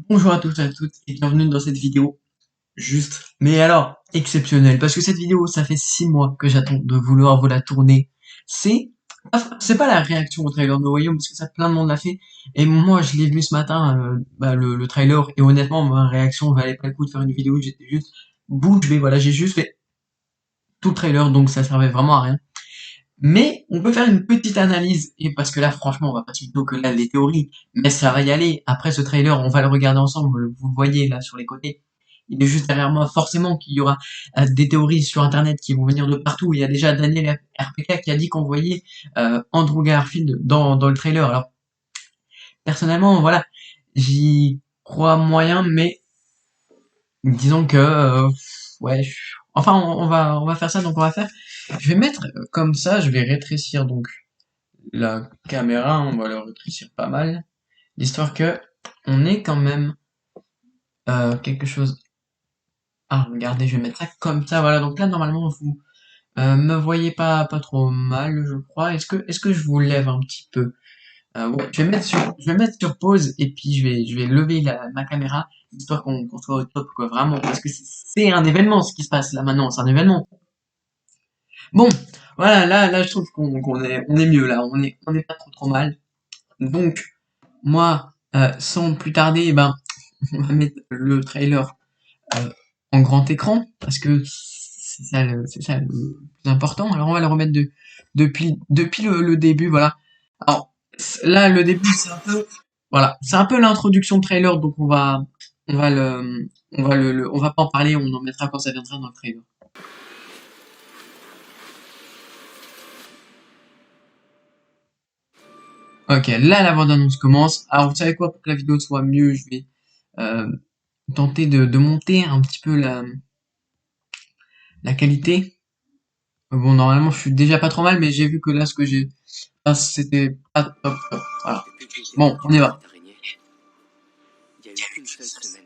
Bonjour à tous et à toutes et bienvenue dans cette vidéo juste, mais alors exceptionnelle, parce que cette vidéo, ça fait 6 mois que j'attends de vouloir vous la tourner. C'est c'est pas la réaction au trailer de No Way Home, parce que ça plein de monde l'a fait, et moi je l'ai vu ce matin, le trailer, et honnêtement ma réaction valait pas le coup de faire une vidéo, j'étais juste bouche bée, voilà, j'ai juste fait tout le trailer, donc ça servait vraiment à rien. Mais on peut faire une petite analyse, et parce que là, franchement, on va pas se plutôt que là les théories, mais ça va y aller. Après ce trailer, on va le regarder ensemble, vous le voyez là sur les côtés. Il est juste derrière moi, forcément qu'il y aura des théories sur internet qui vont venir de partout. Il y a déjà Daniel RPK qui a dit qu'on voyait Andrew Garfield dans le trailer. Alors, personnellement, voilà, j'y crois moyen, mais disons que, ouais, enfin, on va faire ça, donc on va faire, je vais mettre comme ça, je vais rétrécir donc la caméra, on va le rétrécir pas mal, l'histoire que on ait quand même quelque chose. Ah, regardez, je vais mettre ça comme ça, voilà. Donc là, normalement, vous me voyez pas trop mal, je crois. Est-ce que je vous lève un petit peu? Ouais, je vais mettre sur pause et puis je vais lever ma caméra histoire qu'on soit au top, quoi, vraiment, parce que c'est un événement ce qui se passe là maintenant, c'est un événement. Bon, voilà, là, je trouve qu'on est mieux là, on est pas trop mal. Donc, moi, sans plus tarder, eh ben, on va mettre le trailer euh, en grand écran parce que c'est ça le plus important. Alors on va le remettre depuis le début, voilà. Alors là le début c'est un peu voilà, c'est un peu l'introduction de trailer, donc on va pas en parler, on en mettra quand ça viendra dans le trailer. Ok, là la bande-annonce commence. Alors vous savez quoi, pour que la vidéo soit mieux, je vais euh, tenter de monter un petit peu la qualité. Bon, normalement, je suis déjà pas trop mal, mais j'ai vu que là, ce que j'ai, ah, c'était pas top, top. Voilà. Depuis que j'ai été Bon, on capturé y par va. cette araignée, il n'y a eu qu'une seule semaine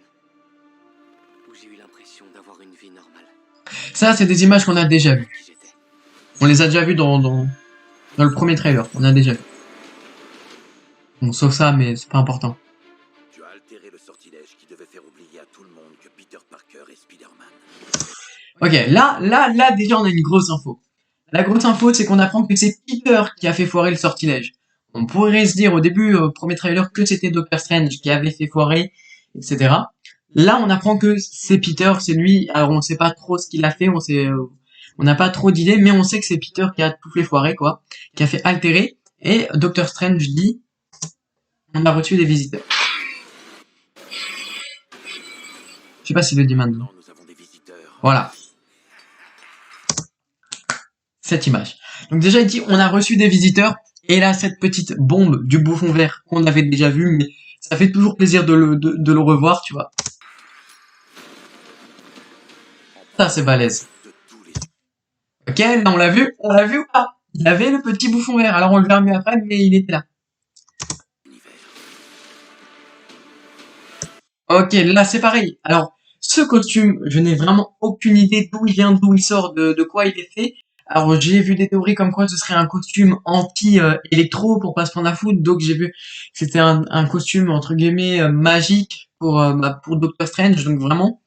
où j'ai eu l'impression d'avoir une vie normale. Ça, c'est des images qu'on a déjà vues. Qui j'étais. On les a déjà vues dans le premier trailer. On a déjà vu. Bon, sauf ça, mais c'est pas important. Tu as altéré le sortilège qui devait faire oublier à tout le monde que Peter Parker est Spider-Man. Ok, là, déjà, on a une grosse info. La grosse info, c'est qu'on apprend que c'est Peter qui a fait foirer le sortilège. On pourrait se dire au début, premier trailer, que c'était Doctor Strange qui avait fait foirer, etc. Là, on apprend que c'est Peter, c'est lui. Alors, on sait pas trop ce qu'il a fait, on n'a pas trop d'idées, mais on sait que c'est Peter qui a tout fait foirer, quoi, qui a fait altérer. Et Doctor Strange dit, on a reçu des visiteurs. Je sais pas s'il le dit maintenant. Maintenant, nous avons des visiteurs. Voilà, cette image. Donc déjà, il dit, on a reçu des visiteurs. Et là, cette petite bombe du bouffon vert qu'on avait déjà vu, mais ça fait toujours plaisir de le revoir, tu vois. En Ça, c'est prenant balèze. compte de tous les Ok, là, on l'a vu ou pas? Il avait le petit bouffon vert. Alors, on le verra mieux après, mais il était là. univers. Ok, là, c'est pareil. Alors, ce costume, je n'ai vraiment aucune idée d'où il vient, d'où il sort, de quoi il est fait. Alors, j'ai vu des théories comme quoi ce serait un costume anti-électro pour pas se prendre à foutre. Donc, j'ai vu que c'était un costume, entre guillemets, magique pour Doctor Strange. Donc, vraiment,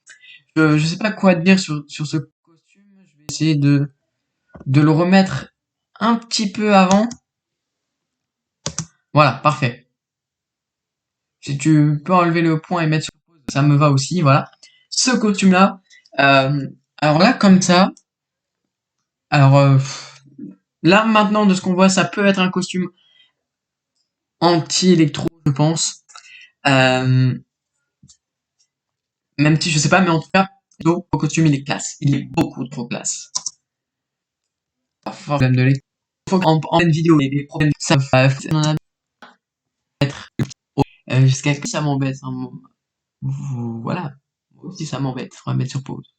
je sais pas quoi dire sur ce costume. Je vais essayer de le remettre un petit peu avant. Voilà, parfait. Si tu peux enlever le point et mettre sur pause, ça me va aussi, voilà. Ce costume-là, alors là, comme ça, alors là, maintenant, de ce qu'on voit, ça peut être un costume anti-électro, je pense. Euh, Même si je sais pas, mais en tout cas, le costume, il est classe. Il est beaucoup trop classe. Pas fort problème de l'électro. Faut en pleine vidéo, les problèmes, ça va, on en a peut-être. Jusqu'à que ça m'embête, hein, voilà. Moi aussi, ça m'embête. On va mettre sur pause.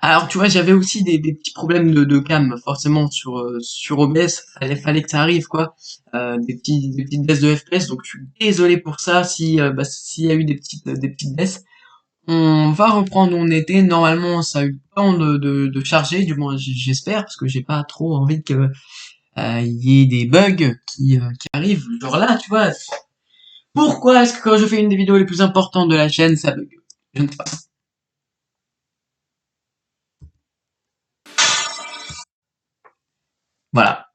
Alors, tu vois, j'avais aussi des petits problèmes de cam, forcément, sur OBS. Fallait que ça arrive, quoi. Des petites baisses de FPS. Donc, je suis désolé pour ça, si, s'il y a eu des petites baisses. On va reprendre où on était. Normalement, ça a eu le temps de charger, du moins, j'espère, parce que j'ai pas trop envie que, il y ait des bugs qui arrivent. Genre là, tu vois. Pourquoi est-ce que quand je fais une des vidéos les plus importantes de la chaîne, ça bug? Je ne sais pas. Voilà.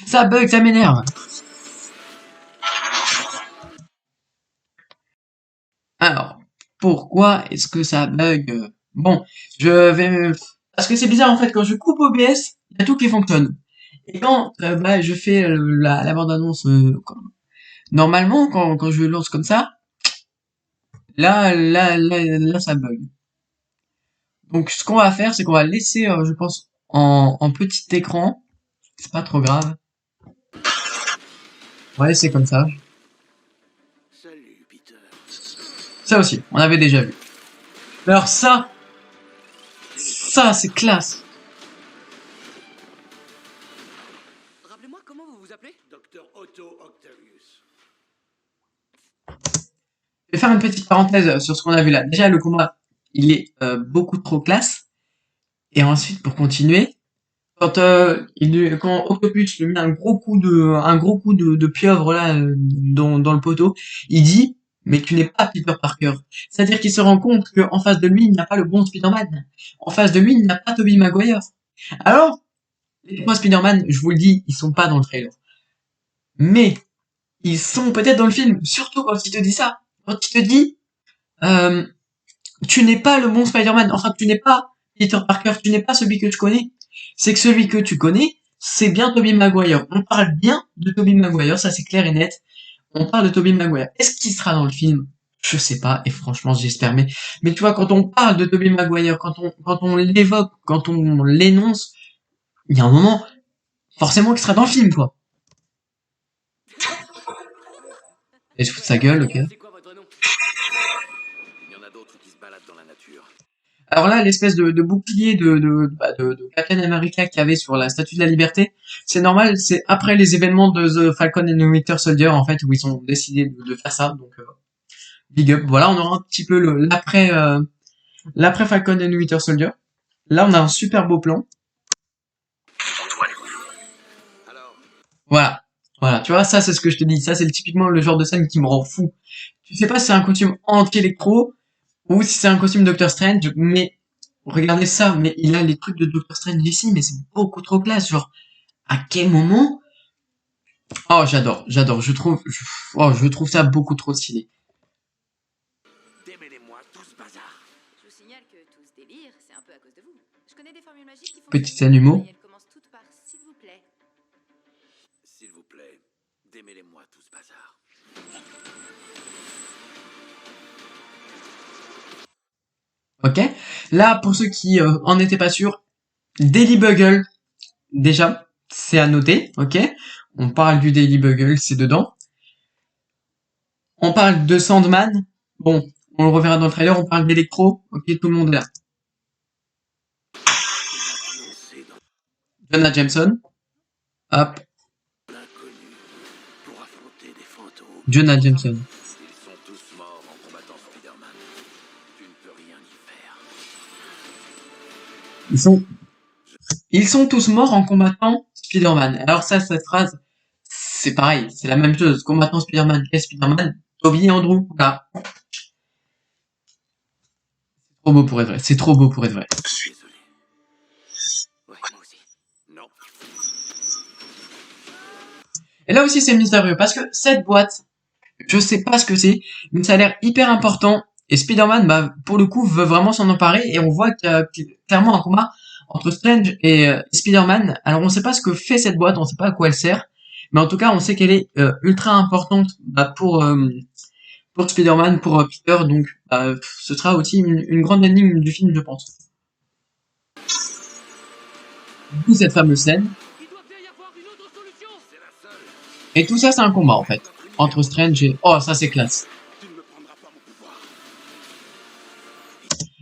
Ça bug, ça m'énerve. Alors, pourquoi est-ce que ça bug? Bon, je vais... Parce que c'est bizarre, en fait, quand je coupe OBS, il y a tout qui fonctionne. Et quand je fais la bande-annonce, normalement, quand je lance comme ça, là, ça bug. Donc, ce qu'on va faire, c'est qu'on va laisser, je pense, en petit écran. C'est pas trop grave. On va laisser comme ça. Salut, Peter. Ça aussi, on avait déjà vu. Alors ça, c'est classe. Rappelez-moi comment vous vous appelez? Docteur Otto Octavius. Je vais faire une petite parenthèse sur ce qu'on a vu là. Déjà, le combat, il est beaucoup trop classe. Et ensuite, pour continuer, quand Octopus lui met un gros coup de pieuvre là dans le poteau, il dit mais tu n'es pas Peter Parker. C'est-à-dire qu'il se rend compte qu'en face de lui, il n'y a pas le bon Spider-Man. En face de lui, il n'y a pas Tobey Maguire. Alors, les trois Spider-Man, je vous le dis, ils sont pas dans le trailer. Mais ils sont peut-être dans le film, surtout quand il te dit ça. Quand il te dit euh, tu n'es pas le bon Spider-Man, enfin tu n'es pas Peter Parker, tu n'es pas celui que tu connais. C'est que celui que tu connais, c'est bien Tobey Maguire. On parle bien de Tobey Maguire, ça c'est clair et net. On parle de Tobey Maguire. Est-ce qu'il sera dans le film? Je sais pas, et franchement j'espère. Mais tu vois, quand on parle de Tobey Maguire, quand on l'évoque, quand on l'énonce, il y a un moment, forcément qu'il sera dans le film, quoi. Et je fous de sa gueule, ok. C'est quoi votre nom? Il y en a d'autres qui se baladent dans la nature. Alors là, l'espèce de bouclier de Captain America qu'il y avait sur la Statue de la Liberté, c'est normal, c'est après les événements de The Falcon and the Winter Soldier, en fait, où ils ont décidé de faire ça, donc big up. Voilà, on aura un petit peu l'après Falcon and the Winter Soldier. Là, on a un super beau plan. Alors, Voilà. Voilà, tu vois, ça c'est ce que je te dis, ça c'est typiquement le genre de scène qui me rend fou. Tu sais pas si c'est un costume anti-électro, ou si c'est un costume Doctor Strange, mais regardez ça, mais il a les trucs de Doctor Strange ici, mais c'est beaucoup trop classe, genre, à quel moment? Oh, j'adore, je trouve ça beaucoup trop stylé. démêlez-moi tout ce bazar. Je vous signale que tout ce délire, c'est un peu à cause de vous. Je connais des formules magiques qui Petite fonctionnent scène bien, humour. et elles commencent toutes par s'il vous plaît. S'il vous plaît, démêlez-moi tout ce bazar. Ok? Là, pour ceux qui en étaient pas sûrs, Daily Bugle, déjà, c'est à noter, ok? On parle du Daily Bugle, c'est dedans. On parle de Sandman, bon, on le reverra dans le trailer, on parle d'Electro, ok, tout le monde est là. Lancé dans Jonah Jameson, hop, l'inconnu pour affronter des fantômes. Jonah Jameson. Ils sont tous morts en combattant Spider-Man. Tu ne peux rien y faire. Ils sont tous morts en combattant Spider-Man. Alors ça, cette phrase, c'est pareil, c'est la même chose. Combattant Spider-Man, qu'est Spider-Man? Toby et Andrew, voilà. Trop beau pour être vrai. C'est trop beau pour être vrai. Désolé. Ouais, moi aussi. Non. Et là aussi, c'est mystérieux parce que cette boîte, je sais pas ce que c'est, mais ça a l'air hyper important. Et Spider-Man, pour le coup, veut vraiment s'en emparer. Et on voit qu'il y a clairement un combat entre Strange et Spider-Man. Alors, on sait pas ce que fait cette boîte, on sait pas à quoi elle sert. Mais en tout cas, on sait qu'elle est ultra importante pour Spider-Man, pour Peter. Donc, ce sera aussi une grande énigme du film, je pense. Du coup, cette fameuse scène. Il doit bien y avoir une autre solution. C'est la seule. Et tout ça, c'est un combat, en fait. Entre Strange et... Oh, ça, c'est classe. Tu ne me prendras pas mon pouvoir.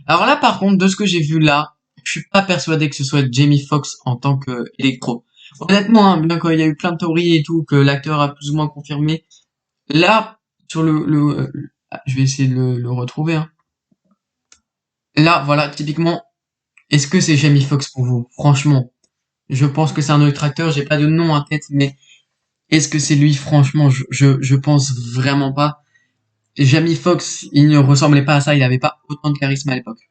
Alors là, par contre, de ce que j'ai vu là, je suis pas persuadé que ce soit Jamie Foxx en tant que Electro. Honnêtement, hein, bien qu'il y a eu plein de théories et tout, que l'acteur a plus ou moins confirmé, là, sur je vais essayer de le retrouver, hein. Là, voilà, typiquement, est-ce que c'est Jamie Foxx pour vous? Franchement, je pense que c'est un autre acteur, j'ai pas de nom en tête, mais est-ce que c'est lui? Franchement, je pense vraiment pas. Jamie Foxx, il ne ressemblait pas à ça, il avait pas autant de charisme à l'époque.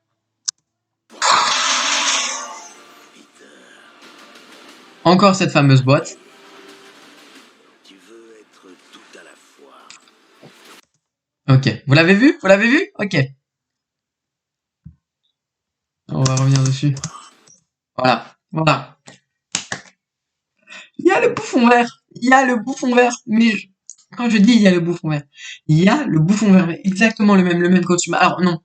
Encore cette fameuse boîte. Tu veux être tout à la fois. Ok. Vous l'avez vu? Vous l'avez vu? Ok. On va revenir dessus. Voilà. Voilà. Il y a le bouffon vert. Il y a le bouffon vert. Mais quand je dis il y a le bouffon vert, il y a le bouffon vert. Mais exactement le même costume. Alors non.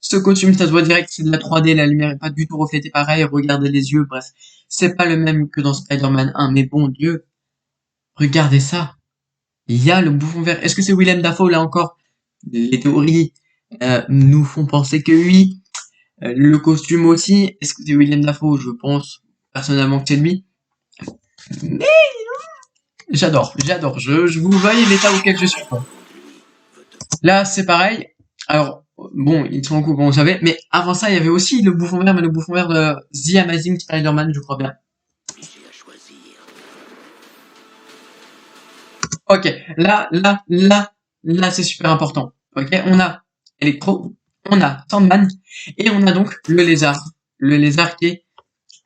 Ce costume, ça se voit direct, c'est de la 3D, la lumière est pas du tout reflétée pareil, regardez les yeux, bref. C'est pas le même que dans Spider-Man 1, mais bon Dieu. Regardez ça. Il y a le bouffon vert. Est-ce que c'est Willem Dafoe là encore? Les théories nous font penser que oui. Le costume aussi. Est-ce que c'est Willem Dafoe? Je pense personnellement que c'est lui. Mais j'adore. Je vous voyez l'état auquel je suis, quoi. Là, c'est pareil. Alors, bon, ils sont en couple, vous savez. Mais avant ça, il y avait aussi le bouffon vert, mais le bouffon vert de The Amazing Spider-Man, je crois bien. J'ai à choisir. Ok, là, c'est super important. Ok, on a Electro, on a Sandman, et on a donc le lézard. Le lézard qui est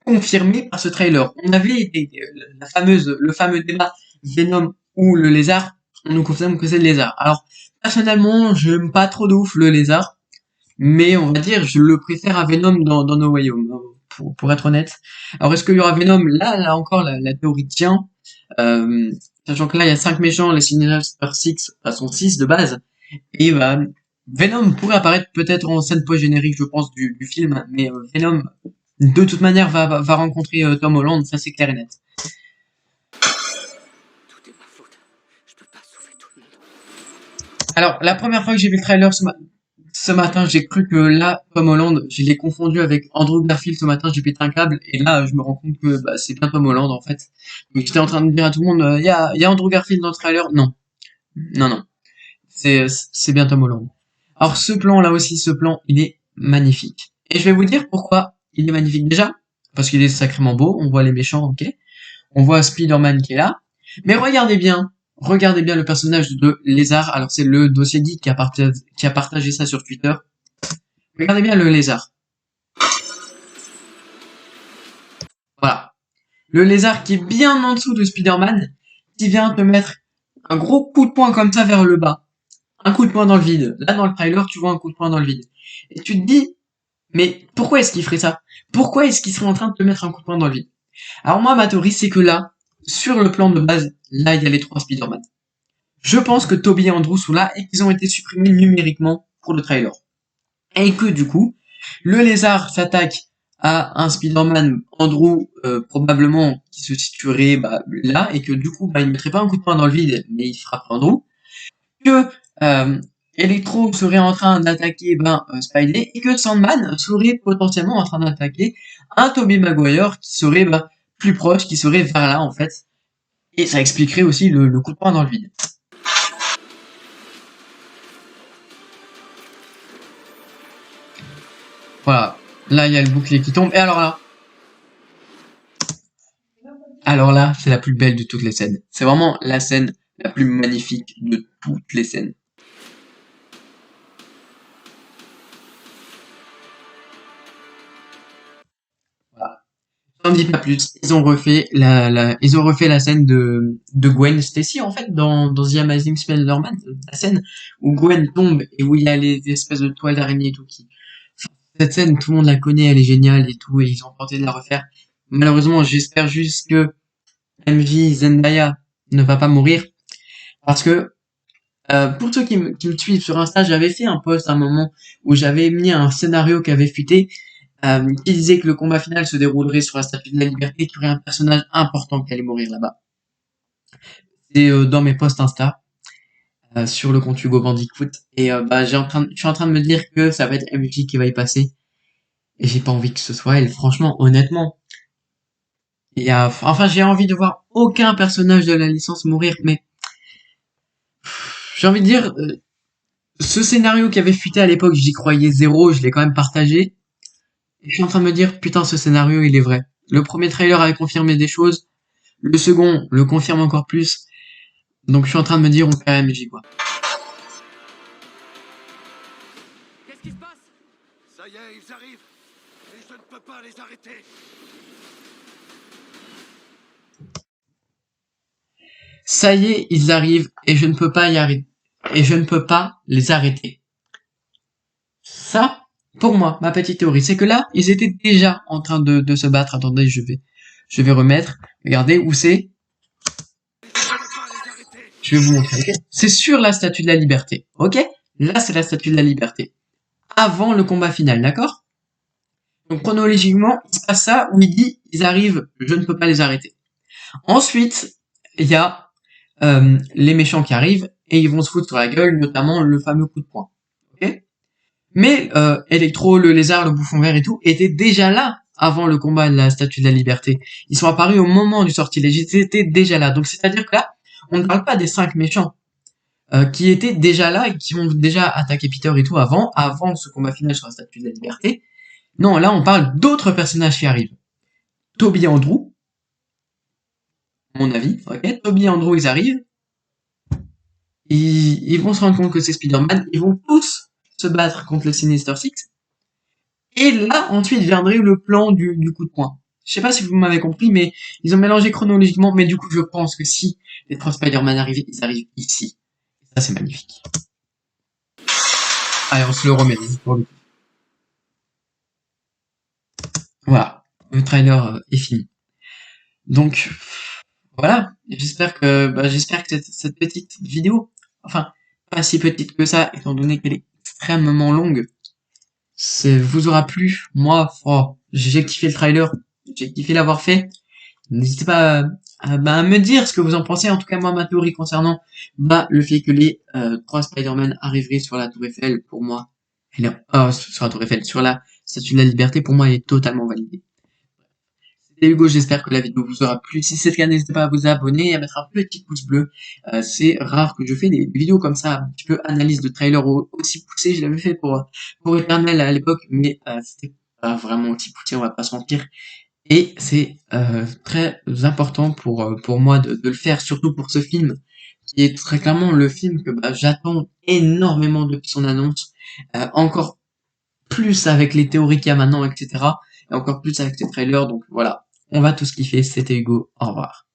confirmé par ce trailer. On avait le fameux débat Venom ou le lézard. On nous confirme que c'est le lézard. Alors, personnellement, j'aime pas trop de ouf le lézard, mais on va dire, je le préfère à Venom dans No Way Home, pour être honnête. Alors, est-ce qu'il y aura Venom? Là encore, la théorie tient. Euh, Sachant que là, il y a 5 méchants, les Sinister Six sont 6 de base. Et bah, Venom pourrait apparaître peut-être en scène post-générique, je pense, du film, mais Venom, de toute manière, va rencontrer Tom Holland, ça c'est clair et net. Tout est ma faute. Je peux pas sauver tout le monde. Alors, la première fois que j'ai vu le trailer ce matin, j'ai cru que là, Tom Holland, je l'ai confondu avec Andrew Garfield ce matin, j'ai pété un câble, et là, je me rends compte que bah, c'est bien Tom Holland en fait. Donc j'étais en train de dire à tout le monde, y a Andrew Garfield dans le trailer? Non. Non. C'est bien Tom Holland. Alors ce plan là aussi, ce plan, il est magnifique. Et je vais vous dire pourquoi il est magnifique déjà. Parce qu'il est sacrément beau, on voit les méchants, ok. On voit Spider-Man qui est là. Mais regardez bien le personnage de Lézard. Alors c'est le dossier geek qui a partagé ça sur Twitter. Regardez bien le Lézard. Voilà. Le Lézard qui est bien en dessous de Spider-Man, qui vient te mettre un gros coup de poing comme ça vers le bas. Un coup de poing dans le vide. Là, dans le trailer, tu vois un coup de poing dans le vide. Et tu te dis, mais pourquoi est-ce qu'il ferait ça? Pourquoi est-ce qu'il serait en train de te mettre un coup de poing dans le vide? Alors moi, ma théorie, c'est que là, sur le plan de base, là, il y a les 3 Spider-Man. Je pense que Tobey et Andrew sont là et qu'ils ont été supprimés numériquement pour le trailer. Et que du coup, le lézard s'attaque à un Spider-Man Andrew probablement qui se situerait là et que du coup, il mettrait pas un coup de poing dans le vide, mais il frappe Andrew. Que Electro serait en train d'attaquer Spidey et que Sandman serait potentiellement en train d'attaquer un Tobey Maguire qui serait plus proche, qui serait vers là en fait. Et ça expliquerait aussi le coup de poing dans le vide. Voilà. Là, il y a le bouclier qui tombe. Et alors là, c'est la plus belle de toutes les scènes. C'est vraiment la scène la plus magnifique de toutes les scènes. Voilà. J'en dis pas plus. Ils ont refait la scène de Gwen Stacy, en fait, dans The Amazing Spider-Man. La scène où Gwen tombe et où il y a les espèces de toiles d'araignée et tout cette scène, tout le monde la connaît, elle est géniale et tout, et ils ont tenté de la refaire. Malheureusement, j'espère juste que MJ Zendaya ne va pas mourir, parce que pour ceux qui me suivent sur Insta, j'avais fait un post à un moment où j'avais mis un scénario qui avait fuité, qui disait que le combat final se déroulerait sur la Statue de la Liberté, qu'il y aurait un personnage important qui allait mourir là-bas. C'est dans mes posts Insta, sur le compte Hugo Bandicoot, et je suis en train de me dire que ça va être MJ qui va y passer. Et j'ai pas envie que ce soit elle, franchement, honnêtement. Enfin, j'ai envie de voir aucun personnage de la licence mourir, mais j'ai envie de dire, ce scénario qui avait fuité à l'époque, j'y croyais zéro, je l'ai quand même partagé. Et je suis en train de me dire, putain, ce scénario, il est vrai. Le premier trailer avait confirmé des choses, le second le confirme encore plus. Donc je suis en train de me dire, on fait MJ, quoi. Qu'est-ce qui se passe? Ça y est, ils arrivent. Et je ne peux pas les arrêter. Ça y est, ils arrivent, et je ne peux pas y arrêter. Et je ne peux pas les arrêter. Ça, pour moi, ma petite théorie, c'est que là, ils étaient déjà en train de se battre. Attendez, je vais remettre. Regardez où c'est. Je vais vous montrer, ok? C'est sur la Statue de la Liberté, ok? Là, c'est la Statue de la Liberté. Avant le combat final, d'accord? Donc, chronologiquement, il se passe ça où il dit, ils arrivent, je ne peux pas les arrêter. Ensuite, il y a les méchants qui arrivent et ils vont se foutre sur la gueule, notamment le fameux coup de poing, ok? Mais Electro, le lézard, le bouffon vert et tout étaient déjà là avant le combat de la Statue de la Liberté. Ils sont apparus au moment du sortilège, ils étaient déjà là. Donc c'est-à-dire que là, on ne parle pas des 5 méchants qui étaient déjà là et qui ont déjà attaqué Peter et tout avant ce combat final sur la Statue de la Liberté. Non, là on parle d'autres personnages qui arrivent. Toby et Andrew, à mon avis, ok. Toby et Andrew, ils arrivent. Ils vont se rendre compte que c'est Spider-Man. Ils vont tous se battre contre le Sinister Six. Et là, ensuite, viendrait le plan du coup de poing. Je sais pas si vous m'avez compris, mais ils ont mélangé chronologiquement, mais du coup, je pense que si les 3 Spider-Man arrivent, ils arrivent ici. Ça, c'est magnifique. Allez, on se le remet. Voilà. Le trailer est fini. Donc, voilà. J'espère que cette petite vidéo, enfin, pas si petite que ça, étant donné qu'elle est extrêmement longue, vous aura plu. Moi, j'ai kiffé le trailer, j'ai kiffé l'avoir fait. N'hésitez pas à me dire ce que vous en pensez. En tout cas, moi, ma théorie concernant le fait que les 3 Spider-Man arriveraient sur la Tour Eiffel, pour moi, sur la Tour Eiffel, sur la Statue de la Liberté, pour moi, elle est totalement validée. C'était Hugo, j'espère que la vidéo vous aura plu. Si c'est le cas, n'hésitez pas à vous abonner et à mettre un petit pouce bleu. C'est rare que je fais des vidéos comme ça, un petit peu analyse de trailer aussi poussé. Je l'avais fait pour Eternal à l'époque, mais c'était pas vraiment aussi poussé, on va pas se mentir. Et c'est très important pour moi de le faire, surtout pour ce film, qui est très clairement le film que j'attends énormément depuis son annonce, encore plus avec les théories qu'il y a maintenant, etc. Et encore plus avec ces trailers, donc voilà, on va tous kiffer, c'était Hugo, au revoir.